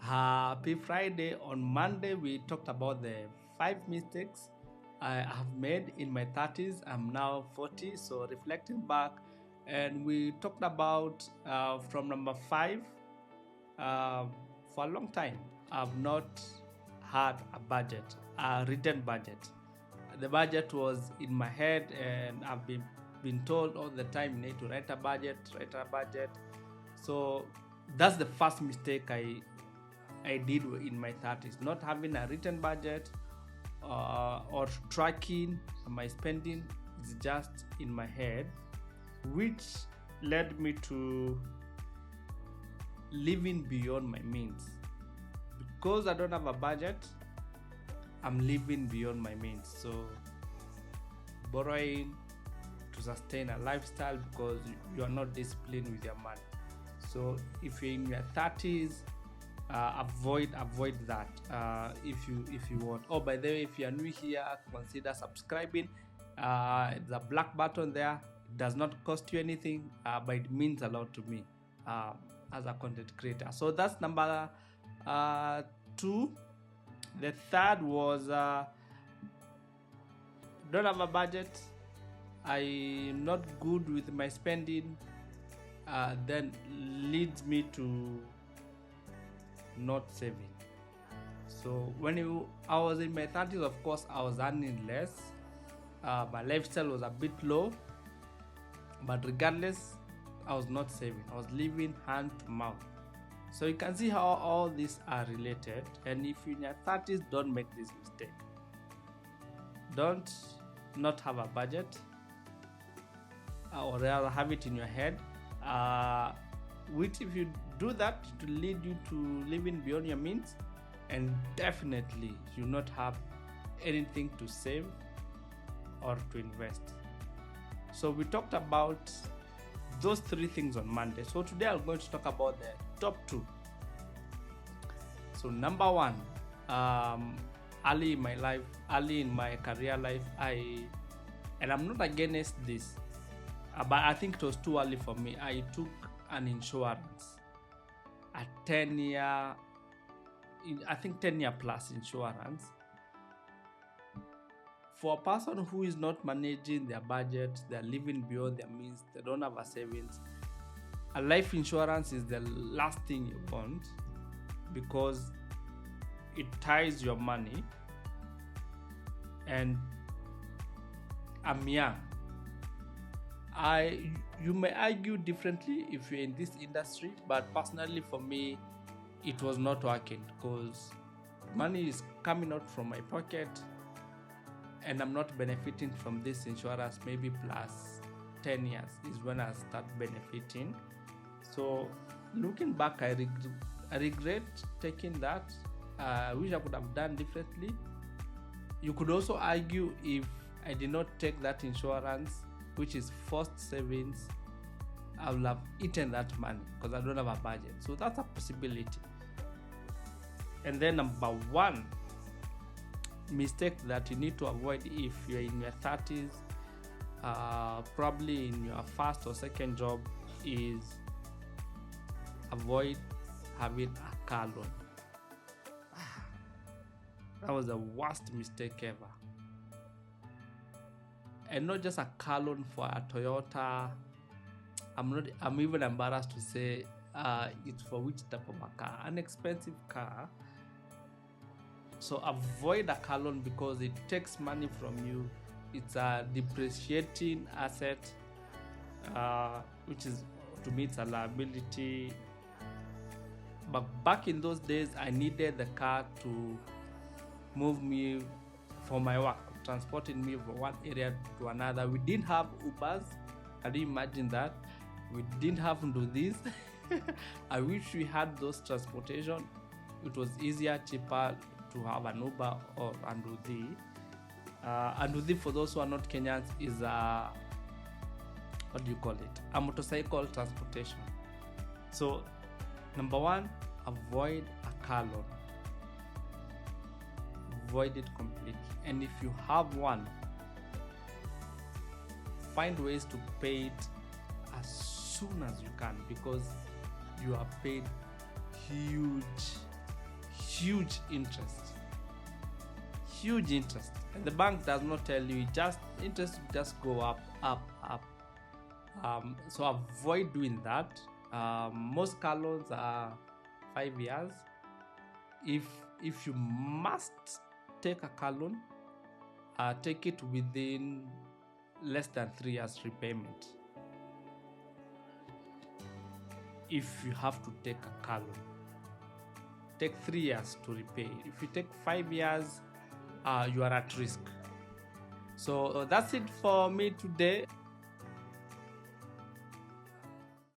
Happy Friday. On Monday, we talked about the 5 mistakes I have made in my 30s. I'm now 40, so reflecting back, and we talked about from number 5. Uh, for a long time, I've not had a budget, a written budget. The budget was in my head, and I've been told all the time you need to write a budget, write a budget. So that's the first mistake I did in my 30s, not having a written budget or tracking my spending. Is just in my head, which led me to living beyond my means. Because I don't have a budget, I'm living beyond my means. So borrowing to sustain a lifestyle because you are not disciplined with your money. So if you're in your 30s, avoid that if you want. Oh, by the way, if you are new here, consider subscribing. The black button there, it does not cost you anything, but it means a lot to me as a content creator. So that's number 2. The third was don't have a budget. I'm not good with my spending. Then leads me to not saving. So I was in my 30s, of course, I was earning less. My lifestyle was a bit low, but regardless, I was not saving. I was living hand to mouth. So you can see how all these are related. And if you're in your 30s, don't make this mistake. Don't not have a budget, or rather have it in your head. Which, if you do that, to lead you to living beyond your means, and definitely you not have anything to save or to invest. So we talked about those 3 things on Monday. So today I'm going to talk about the top 2. So number 1, early in my career life, and I'm not against this, but I think it was too early for me. I took an insurance, a 10-year plus insurance. For a person who is not managing their budget, they're living beyond their means, they don't have a savings, a life insurance is the last thing you want, because it ties your money. And I'm young. You may argue differently if you're in this industry, but personally for me, it was not working, because money is coming out from my pocket and I'm not benefiting from this insurance. Maybe plus 10 years is when I start benefiting. So looking back, I regret taking that. I wish I could have done differently. You could also argue, if I did not take that insurance, which is forced savings, I will have eaten that money because I don't have a budget. So that's a possibility. And then number 1 mistake that you need to avoid if you're in your 30s, probably in your first or second job, is avoid having a car loan. That was the worst mistake ever. And not just a car loan for a Toyota. I'm even embarrassed to say it's for which type of a car. An expensive car. So avoid a car loan because it takes money from you. It's a depreciating asset, which is, to me, it's a liability. But back in those days, I needed the car to move me for my work, transporting me from one area to another. We didn't have Ubers. Can you imagine that? We didn't have to do this. I wish we had those transportation. It was easier, cheaper to have an Uber or Andudhi. Andudhi, for those who are not Kenyans, is a motorcycle transportation. So number 1, avoid a car loan. Avoid it completely. And if you have one, find ways to pay it as soon as you can, because you are paid huge huge interest. Huge interest. And the bank does not tell you, just interest just go up, up, up. So avoid doing that. Most car loans are 5 years. If you must take a car loan, take it within less than 3 years repayment. If you have to take a car loan, take 3 years to repay. If you take 5 years, you are at risk. So that's it for me today.